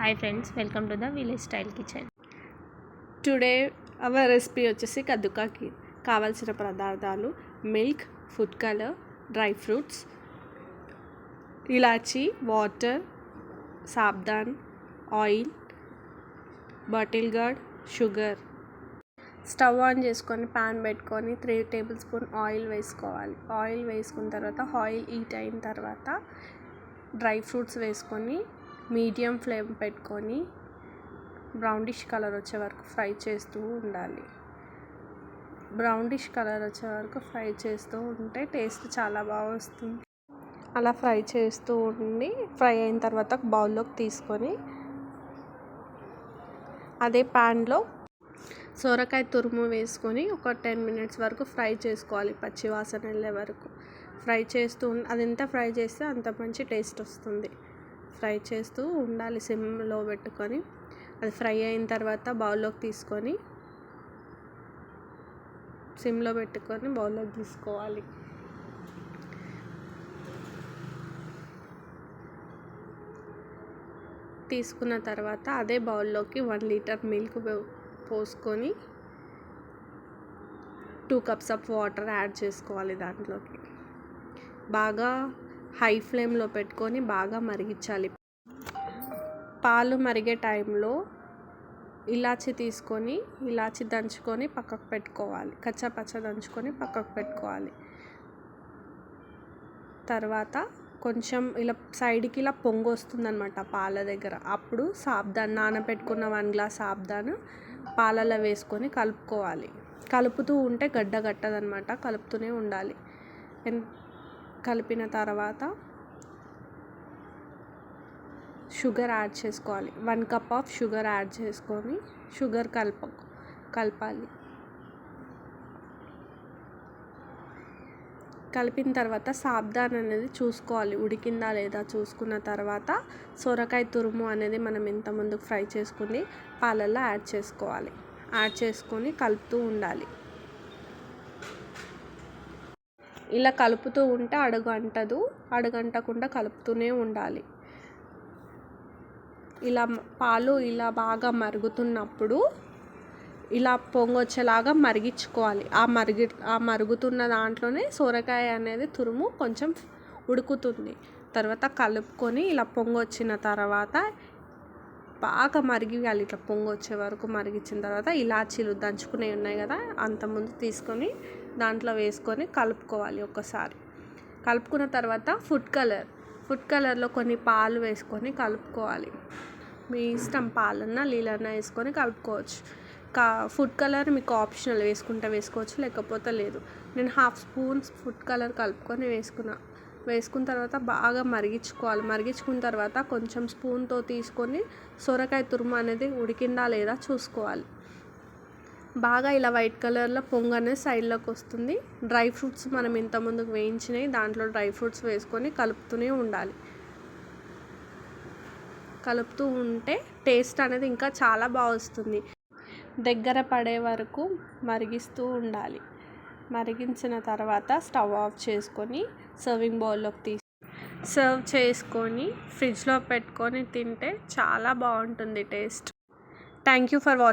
Hi friends, welcome to the village style kitchen. Today our recipe వచ్చేసి కద్దుకా ఖీర్. కావాల్సిన పదార్థాలు: milk, food colour, dry fruits, elaichi, water, sabudana, oil, bottle gourd, sugar. Stove on చేసుకొని pan పెట్టుకొని 3 tablespoon oil వేసుకోవాలి. Oil వేసుకున్న తర్వాత oil heat అయిన తర్వాత డ్రై ఫ్రూట్స్ వేసుకొని మీడియం ఫ్లేమ్ పెట్టుకొని బ్రౌనిష్ కలర్ వచ్చే వరకు ఫ్రై చేస్తూ ఉండాలి. బ్రౌనిష్ కలర్ వచ్చే వరకు ఫ్రై చేస్తూ ఉంటే టేస్ట్ చాలా బాగా వస్తుంది. అలా ఫ్రై చేస్తూ ఉండి ఫ్రై అయిన తర్వాత బౌల్లోకి తీసుకొని అదే ప్యాన్లో సొరకాయ తురుము వేసుకొని ఒక 10 మినిట్స్ వరకు ఫ్రై చేసుకోవాలి. పచ్చి వాసన వెళ్ళే వరకు ఫ్రై చేస్తూ అది ఎంత ఫ్రై చేస్తే అంత మంచి టేస్ట్ వస్తుంది. ఫ్రై చేస్తూ ఉండాలి సిమ్లో పెట్టుకొని. అది ఫ్రై అయిన తర్వాత బౌల్లోకి తీసుకొని సిమ్లో పెట్టుకొని బౌల్లోకి తీసుకోవాలి. తీసుకున్న తర్వాత అదే బౌల్లోకి 1 లీటర్ మిల్క్ పోసుకొని 2 కప్స్ ఆఫ్ వాటర్ యాడ్ చేసుకోవాలి. దాంట్లోకి బాగా హై ఫ్లేమ్లో పెట్టుకొని బాగా మరిగించాలి. పాలు మరిగే టైంలో ఇలాచీ తీసుకొని ఇలాచీ దంచుకొని పక్కకు పెట్టుకోవాలి. కచ్చా దంచుకొని పక్కకు పెట్టుకోవాలి. తర్వాత కొంచెం ఇలా సైడ్కి ఇలా పొంగు వస్తుందన్నమాట పాల దగ్గర. అప్పుడు సాబ్దాన్, నానబెట్టుకున్న 1 గ్లాస్ సాబ్దాన్ పాలలో వేసుకొని కలుపుకోవాలి. కలుపుతూ ఉంటే గడ్డ కట్టదనమాట, కలుపుతూనే ఉండాలి. కలిపిన తర్వాత షుగర్ యాడ్ చేసుకోవాలి. 1 కప్ ఆఫ్ షుగర్ యాడ్ చేసుకొని షుగర్ కలపాలి. కలిపిన తర్వాత సాబ్దాన్ అనేది చూసుకోవాలి ఉడికిందా లేదా. చూసుకున్న తర్వాత సొరకాయ తురుము అనేది మనం ఇంతకుముందు ఫ్రై చేసుకుని పాలల్లో యాడ్ చేసుకోవాలి. యాడ్ చేసుకొని కలుపుతూ ఉండాలి. ఇలా కలుపుతూ ఉంటే అడుగంటకుండా కలుపుతూనే ఉండాలి. ఇలా పాలు ఇలా బాగా మరుగుతున్నప్పుడు ఇలా పొంగొచ్చేలాగా మరిగించుకోవాలి. ఆ మరుగుతున్న దాంట్లోనే సొరకాయ అనేది తురుము కొంచెం ఉడుకుతుంది. తర్వాత కలుపుకొని ఇలా పొంగొచ్చిన తర్వాత బాగా మరిగియాలి. ఇట్లా పొంగొచ్చే వరకు మరిగించిన తర్వాత ఇలాచీలు దంచుకునేవి ఉన్నాయి కదా, అంతకుముందు తీసుకొని దాంట్లో వేసుకొని కలుపుకోవాలి. ఒకసారి కలుపుకున్న తర్వాత ఫుడ్ కలర్లో కొన్ని పాలు వేసుకొని కలుపుకోవాలి. మీ ఇష్టం, పాలన్నా నీళ్ళన్నా వేసుకొని కలుపుకోవచ్చు. ఫుడ్ కలర్ మీకు ఆప్షనల్, వేసుకుంటే వేసుకోవచ్చు, లేకపోతే లేదు. నేను 1/2 స్పూన్ ఫుడ్ కలర్ కలుపుకొని వేసుకున్న తర్వాత బాగా మరిగించుకోవాలి. మరిగించుకున్న తర్వాత కొంచెం స్పూన్తో తీసుకొని సొరకాయ తురుము అనేది ఉడికిందా లేదా చూసుకోవాలి. బాగా ఇలా వైట్ కలర్లో పొంగు అనేది సైడ్లోకి వస్తుంది. డ్రై ఫ్రూట్స్ మనం ఇంతకుముందుకు వేయించినవి దాంట్లో డ్రై ఫ్రూట్స్ వేసుకొని కలుపుతూనే ఉండాలి. కలుపుతూ ఉంటే టేస్ట్ అనేది ఇంకా చాలా బాగా వస్తుంది. దగ్గర పడే వరకు మరిగిస్తూ ఉండాలి. మరిగించిన తర్వాత స్టవ్ ఆఫ్ చేసుకొని సర్వింగ్ బౌల్లోకి సర్వ్ చేసుకొని ఫ్రిడ్జ్లో పెట్టుకొని తింటే చాలా బాగుంటుంది taste. Thank you for watching.